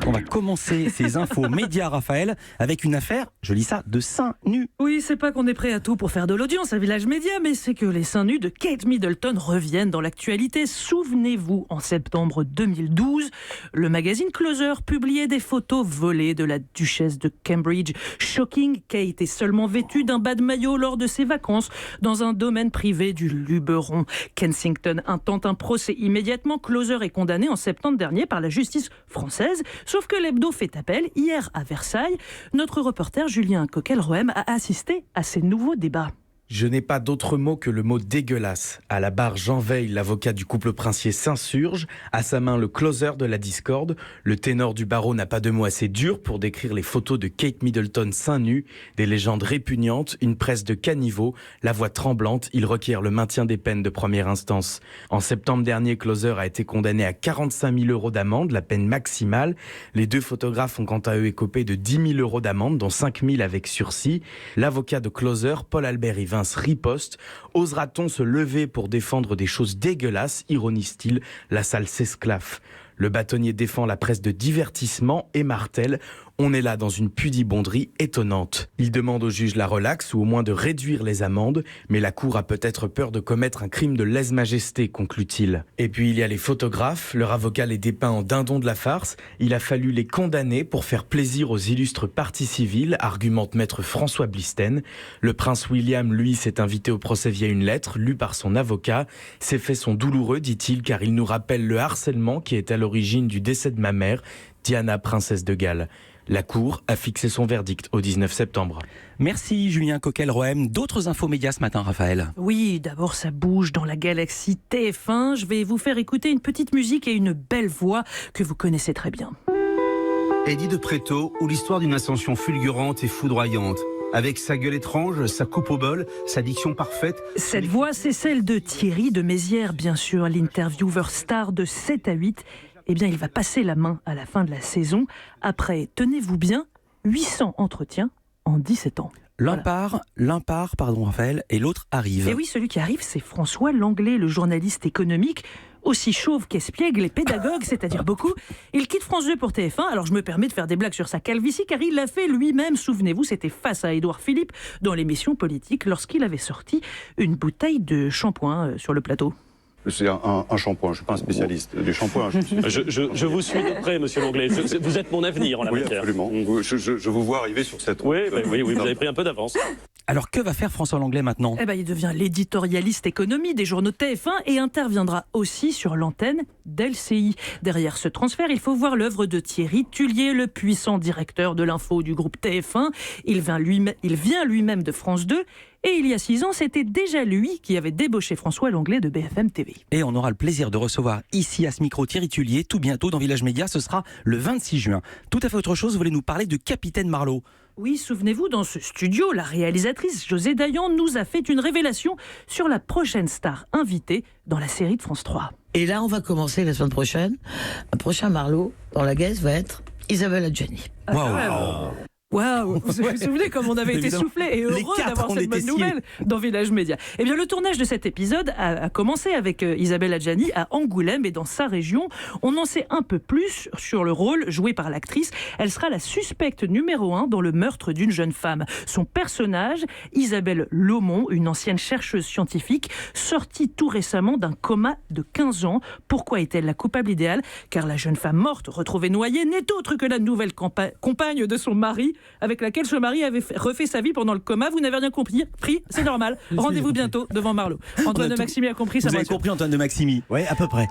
On va commencer ces infos médias, Raphaël, avec une affaire, je lis ça, de seins nus. Oui, c'est pas qu'on est prêt à tout pour faire de l'audience à Village Média, mais c'est que les seins nus de Kate Middleton reviennent dans l'actualité. Souvenez-vous, en septembre 2012, le magazine Closer publiait des photos volées de la duchesse de Cambridge. Shocking, Kate est seulement vêtue d'un bas de maillot lors de ses vacances dans un domaine privé du Luberon. Kensington intente un procès immédiatement. Closer est condamné en septembre dernier par la justice française. Sauf que l'hebdo fait appel. Hier à Versailles, notre reporter Julien Coquel-Rohem a assisté à ces nouveaux débats. Je n'ai pas d'autre mot que le mot dégueulasse. À la barre, Jean Veil, l'avocat du couple princier, s'insurge. À sa main, le closer de la discorde. Le ténor du barreau n'a pas de mots assez durs pour décrire les photos de Kate Middleton seins nus. Des légendes répugnantes, une presse de caniveau. La voix tremblante, il requiert le maintien des peines de première instance. En septembre dernier, Closer a été condamné à 45 000 € d'amende, la peine maximale. Les deux photographes ont quant à eux écopé de 10 000 € d'amende, dont 5 000 avec sursis. L'avocat de Closer, Paul-Albert Yvain, riposte. Osera-t-on se lever pour défendre des choses dégueulasses, ironise-t-il, la salle s'esclaffe. Le bâtonnier défend la presse de divertissement et martèle. On est là dans une pudibonderie étonnante. Il demande au juge la relaxe ou au moins de réduire les amendes, mais la cour a peut-être peur de commettre un crime de lèse-majesté, conclut-il. Et puis il y a les photographes, leur avocat les dépeint en dindons de la farce. Il a fallu les condamner pour faire plaisir aux illustres parties civiles, argumente maître François Blisten. Le prince William, lui, s'est invité au procès via une lettre lue par son avocat. Ces faits sont douloureux, dit-il, car ils nous rappellent le harcèlement qui est à l'origine du décès de ma mère, Diana, princesse de Galles. La Cour a fixé son verdict au 19 septembre. Merci Julien Coquel-Rohem. D'autres infos médias ce matin, Raphaël? Oui, d'abord ça bouge dans la galaxie TF1. Je vais vous faire écouter une petite musique et une belle voix que vous connaissez très bien. Eddie de Préto, ou l'histoire d'une ascension fulgurante et foudroyante. Avec sa gueule étrange, sa coupe au bol, sa diction parfaite. Cette voix, c'est celle de Thierry de Mézières, bien sûr, l'intervieweur star de 7 à 8. Eh bien, il va passer la main à la fin de la saison, après, tenez-vous bien, 800 entretiens en 17 ans. L'un part, Raphaël, et l'autre arrive. Et oui, celui qui arrive, c'est François Langlais, le journaliste économique, aussi chauve qu'espiègle et pédagogue, c'est-à-dire beaucoup. Il quitte France 2 pour TF1, alors je me permets de faire des blagues sur sa calvitie, car il l'a fait lui-même, souvenez-vous, c'était face à Édouard Philippe, dans l'émission politique, lorsqu'il avait sorti une bouteille de shampoing sur le plateau. C'est un shampoing, je ne suis pas un spécialiste du shampoing. Je vous suis de près, monsieur Langlais. Vous êtes mon avenir en la matière. Oui, absolument. Je vous vois arriver sur cette route. Oui, vous avez pris un peu d'avance. Alors que va faire François Langlais maintenant? Il devient l'éditorialiste économie des journaux TF1 et interviendra aussi sur l'antenne d'LCI. Derrière ce transfert, il faut voir l'œuvre de Thierry Tullier, le puissant directeur de l'info du groupe TF1. Il vient lui-même de France 2. Et il y a 6 ans, c'était déjà lui qui avait débauché François Langlais de BFM TV. Et on aura le plaisir de recevoir ici à ce micro Thierry Tullier tout bientôt dans Village Média, ce sera le 26 juin. Tout à fait autre chose, vous voulez nous parler de Capitaine Marlowe. Oui, souvenez-vous, dans ce studio, la réalisatrice José Dayan nous a fait une révélation sur la prochaine star invitée dans la série de France 3. Et là, on va commencer la semaine prochaine. Un prochain Marlowe dans la guest va être Isabelle Adjani. Waouh, vous vous souvenez comme on avait été soufflés et heureux d'avoir cette bonne nouvelle dans Village Média. Eh bien, le tournage de cet épisode a commencé avec Isabelle Adjani à Angoulême et dans sa région. On en sait un peu plus sur le rôle joué par l'actrice. Elle sera la suspecte numéro 1 dans le meurtre d'une jeune femme. Son personnage, Isabelle Laumont, une ancienne chercheuse scientifique, sortie tout récemment d'un coma de 15 ans. Pourquoi est-elle la coupable idéale? Car la jeune femme morte, retrouvée noyée, n'est autre que la nouvelle compagne de son mari, avec laquelle ce mari avait refait sa vie pendant le coma. Vous n'avez rien compris, c'est normal. Rendez-vous bientôt devant Marlowe. Antoine de Maximi a compris ça. Vous avez compris, Antoine de Maximi? Oui, à peu près.